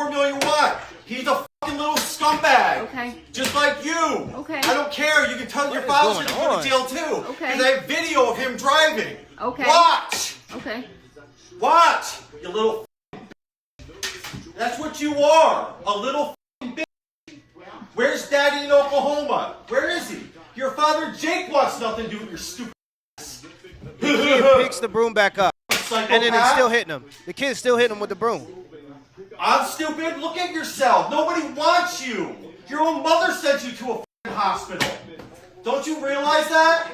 Cornelius what? He's a fucking little scumbag. Okay. Just like you. Okay. I don't care. You can tell your father's going to go to jail too. Okay. Because I have video of him driving. Okay. Watch. Okay. Watch. You little bitch. That's what you are. A little bitch. Where's Daddy in Oklahoma? Where is he? Your father Jake wants nothing to do with your stupid ass. The kid picks the broom back up. Psychopath. And then it's still hitting him. The kid's still hitting him with the broom. I'm stupid? Look at yourself. Nobody wants you. Your own mother sent you to a hospital. Don't you realize that?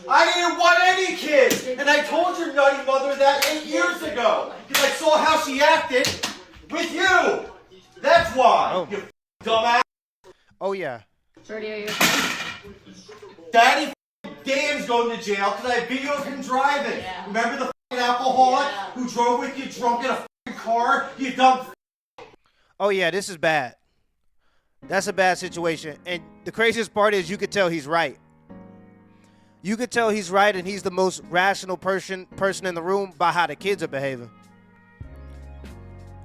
I didn't want any kids. And I told your nutty mother that 8 years ago. Because I saw how she acted with you. That's why, you dumbass. Oh, yeah. Shorty, are you okay? Daddy Dan's going to jail because I have video of him driving. Yeah. Remember the alcoholic who drove with you drunk in a car? You dumb. Oh, yeah, this is bad. That's a bad situation. And the craziest part is you could tell he's right. You could tell he's right, and he's the most rational person in the room by how the kids are behaving.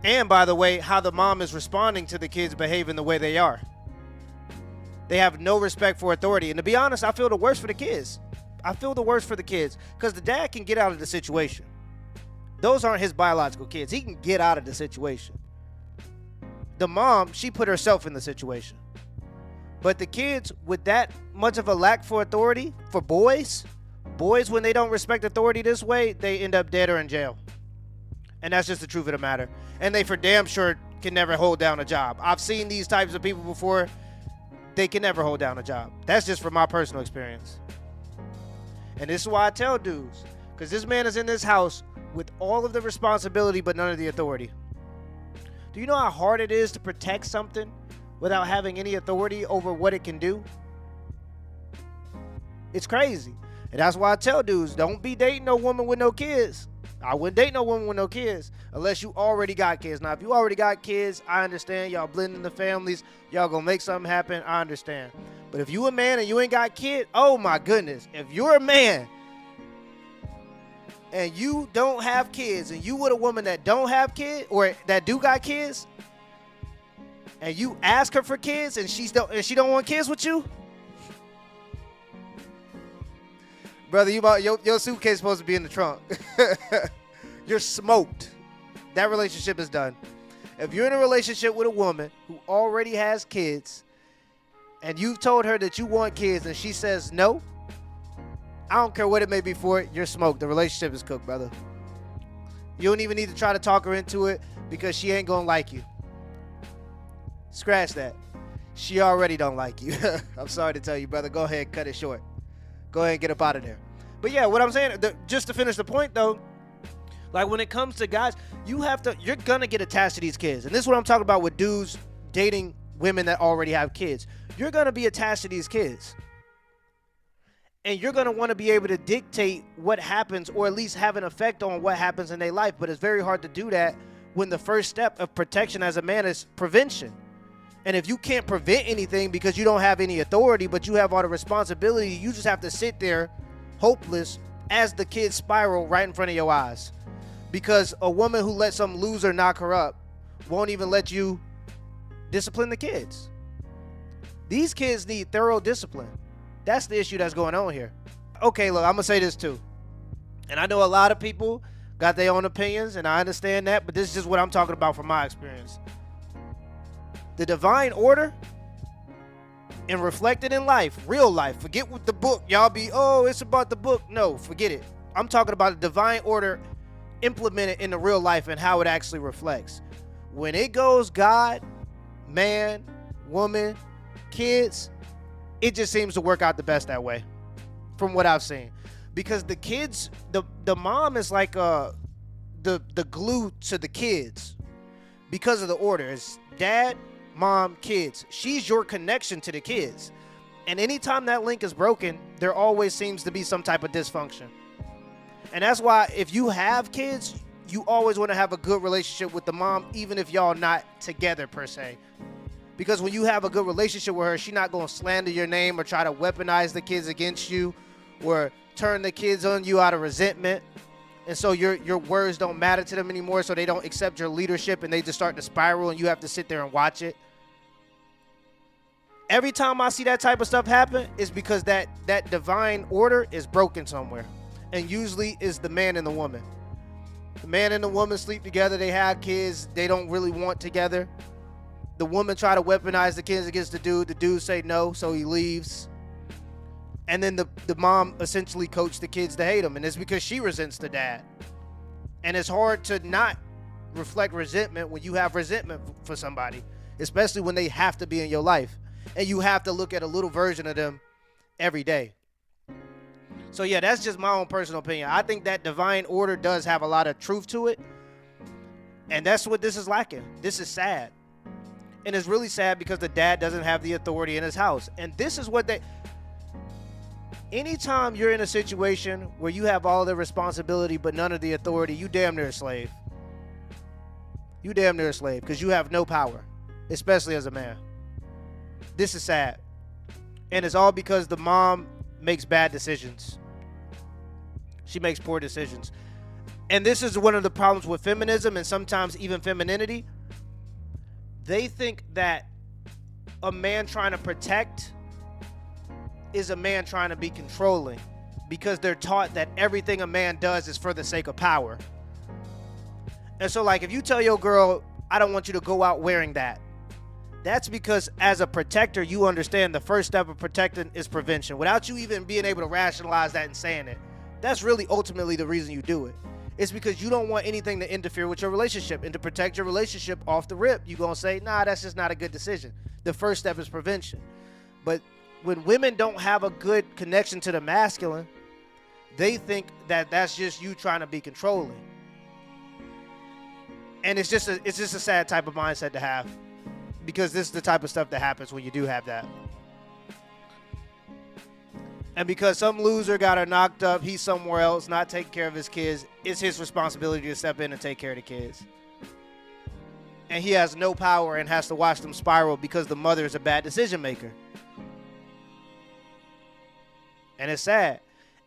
And, by the way, how the mom is responding to the kids behaving the way they are. They have no respect for authority. And to be honest, I feel the worst for the kids. I feel the worst for the kids because the dad can get out of the situation. Those aren't his biological kids. He can get out of the situation. The mom, she put herself in the situation. But the kids, with that much of a lack for authority, for boys, when they don't respect authority this way, they end up dead or in jail. And that's just the truth of the matter. And they for damn sure can never hold down a job. I've seen these types of people before. They can never hold down a job. That's just from my personal experience. And this is why I tell dudes, because this man is in this house with all of the responsibility but none of the authority. Do you know how hard it is to protect something without having any authority over what it can do? It's crazy. And that's why I tell dudes, don't be dating no woman with no kids. I wouldn't date no woman with no kids unless you already got kids. Now, if you already got kids, I understand. Y'all blending the families. Y'all gonna make something happen. I understand. But if you a man and you ain't got kids, oh my goodness. If you're a man and you don't have kids and you with a woman that don't have kids or that do got kids and you ask her for kids and she don't want kids with you, brother, your suitcase is supposed to be in the trunk. You're smoked. That relationship is done. If you're in a relationship with a woman who already has kids and you've told her that you want kids and she says no, I don't care what it may be for it, you're smoked. The relationship is cooked, brother. You don't even need to try to talk her into it because she ain't gonna like you. Scratch that. She already don't like you. I'm sorry to tell you, brother. Go ahead, cut it short. Go ahead and get up out of there. But yeah, what I'm saying, just to finish the point though, like when it comes to guys, you're gonna get attached to these kids. And this is what I'm talking about with dudes dating women that already have kids. You're gonna be attached to these kids. And you're gonna wanna be able to dictate what happens or at least have an effect on what happens in their life. But it's very hard to do that when the first step of protection as a man is prevention. And if you can't prevent anything because you don't have any authority, but you have all the responsibility, you just have to sit there hopeless as the kids spiral right in front of your eyes. Because a woman who lets some loser knock her up won't even let you discipline the kids. These kids need thorough discipline. That's the issue that's going on here. Okay, look, I'm going to say this too. And I know a lot of people got their own opinions, and I understand that, but this is just what I'm talking about from my experience. The divine order and reflected in life, real life. Forget what the book, y'all be, oh, it's about the book. No, forget it. I'm talking about the divine order implemented in the real life and how it actually reflects. When it goes God, man, woman, kids, it just seems to work out the best that way from what I've seen. Because the kids, the mom is like the glue to the kids because of the order. It's dad, mom, kids. She's your connection to the kids. And anytime that link is broken, there always seems to be some type of dysfunction. And that's why if you have kids, you always want to have a good relationship with the mom, even if y'all not together per se. Because when you have a good relationship with her, she's not going to slander your name or try to weaponize the kids against you or turn the kids on you out of resentment. And so your words don't matter to them anymore, so they don't accept your leadership, and they just start to spiral, and you have to sit there and watch it. Every time I see that type of stuff happen, it's because that divine order is broken somewhere. And usually is the man and the woman. The man and the woman sleep together, they have kids, they don't really want together. The woman try to weaponize the kids against the dude say no, so he leaves. And then the mom essentially coached the kids to hate him, and it's because she resents the dad. And it's hard to not reflect resentment when you have resentment for somebody, especially when they have to be in your life. And you have to look at a little version of them every day. So yeah, that's just my own personal opinion. I think that divine order does have a lot of truth to it. And that's what this is lacking. This is sad. And it's really sad because the dad doesn't have the authority in his house. And this is what anytime you're in a situation where you have all the responsibility but none of the authority, you damn near a slave. You damn near a slave because you have no power, especially as a man. This is sad. And it's all because the mom makes bad decisions. She makes poor decisions. And this is one of the problems with feminism and sometimes even femininity. They think that a man trying to protect is a man trying to be controlling because they're taught that everything a man does is for the sake of power. And so like if you tell your girl, I don't want you to go out wearing that, that's because as a protector, you understand the first step of protecting is prevention. Without you even being able to rationalize that and saying it, that's really ultimately the reason you do it. It's because you don't want anything to interfere with your relationship. And to protect your relationship off the rip, you're going to say, nah, that's just not a good decision. The first step is prevention. But when women don't have a good connection to the masculine, they think that that's just you trying to be controlling. And it's just a sad type of mindset to have. Because this is the type of stuff that happens when you do have that. And because some loser got her knocked up, he's somewhere else, not taking care of his kids, it's his responsibility to step in and take care of the kids. And he has no power and has to watch them spiral because the mother is a bad decision maker. And it's sad.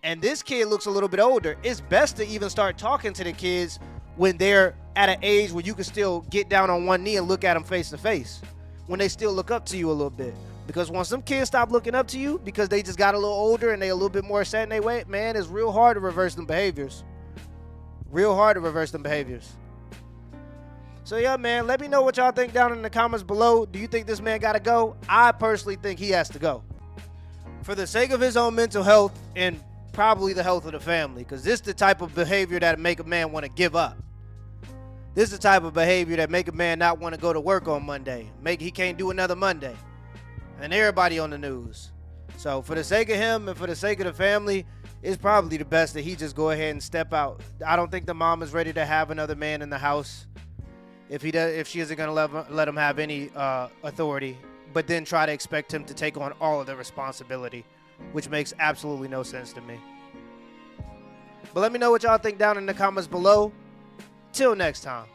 And this kid looks a little bit older. It's best to even start talking to the kids when they're at an age where you can still get down on one knee and look at them face to face, when they still look up to you a little bit. Because once some kids stop looking up to you because they just got a little older and they a little bit more set in their way, man, it's real hard to reverse them behaviors. Real hard to reverse them behaviors. So yeah, man, let me know what y'all think down in the comments below. Do you think this man got to go? I personally think he has to go. For the sake of his own mental health and probably the health of the family. Because this is the type of behavior that make a man want to give up. This is the type of behavior that make a man not want to go to work on Monday. He can't do another Monday. And everybody on the news. So for the sake of him and for the sake of the family, it's probably the best that he just go ahead and step out. I don't think the mom is ready to have another man in the house. If she isn't going to let him have any authority, but then try to expect him to take on all of the responsibility, which makes absolutely no sense to me. But let me know what y'all think down in the comments below. Till next time.